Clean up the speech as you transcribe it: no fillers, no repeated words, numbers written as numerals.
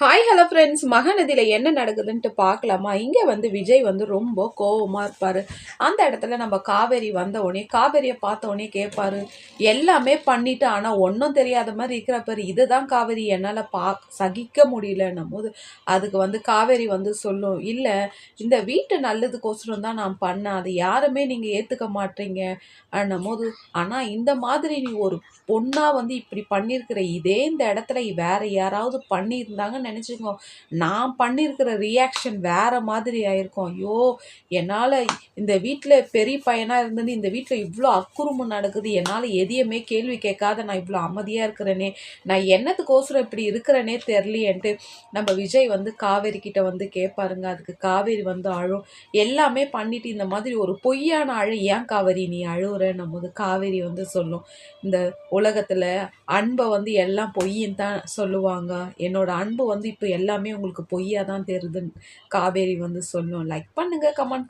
Hi hello friends, மகாநதியில் என்ன நடக்குதுன்ட்டு பார்க்கலாமா? இங்கே வந்து விஜய் வந்து ரொம்ப கோவமாக இருப்பார். அந்த இடத்துல நம்ம காவேரி வந்த உடனே காவேரியை பார்த்த உடனே கேட்பாரு, எல்லாமே பண்ணிட்டு ஆனால் ஒன்றும் தெரியாத மாதிரி இருக்கிற பாரு, இதுதான் காவேரி என்னால் சகிக்க முடியலன்னும் போது அதுக்கு வந்து காவேரி வந்து சொல்லும், இல்லை இந்த வீட்டு நல்லதுக்கோசரம் தான் நான் பண்ணேன், அதை யாருமே நீங்கள் ஏற்றுக்க மாட்டீங்க அன்னும் போது, ஆனால் இந்த மாதிரி நீ ஒரு பொண்ணா வந்து இப்படி பண்ணியிருக்கிற இதே இந்த இடத்துல வேற யாராவது பண்ணியிருந்தாங்கன்னு நினச்சிக்கோ, நான் பண்ணியிருக்கிற ரியாக்ஷன் வேற மாதிரி ஆயிருக்கும். ஐயோ, என்னால் இந்த வீட்டில் பெரிய பையனாக இருந்தது, இந்த வீட்டில் இவ்வளோ அக்குறும்பு நடக்குது, என்னால் எதையுமே கேள்வி கேட்காத நான் இவ்வளோ அமைதியாக இருக்கிறேனே, நான் என்னத்துக்கோசரம் இப்படி இருக்கிறேனே தெரியலையேன்ட்டு நம்ம விஜய் வந்து காவேரி கிட்ட வந்து கேட்பாருங்க. அதுக்கு காவேரி வந்து அழும். எல்லாமே பண்ணிட்டு இந்த மாதிரி ஒரு பொய்யான ஏன் காவேரி நீ அழுவுறன்னும் போது காவேரி வந்து சொல்லும், இந்த உலகத்தில் அன்பை வந்து எல்லாம் பொய்ன்னு தான் சொல்லுவாங்க, என்னோட அன்பு வந்து இப்போ எல்லாமே உங்களுக்கு பொய்யா தான் தெரியுதுன்னு காவேரி வந்து சொல்லும். லைக் பண்ணுங்க, கமெண்ட்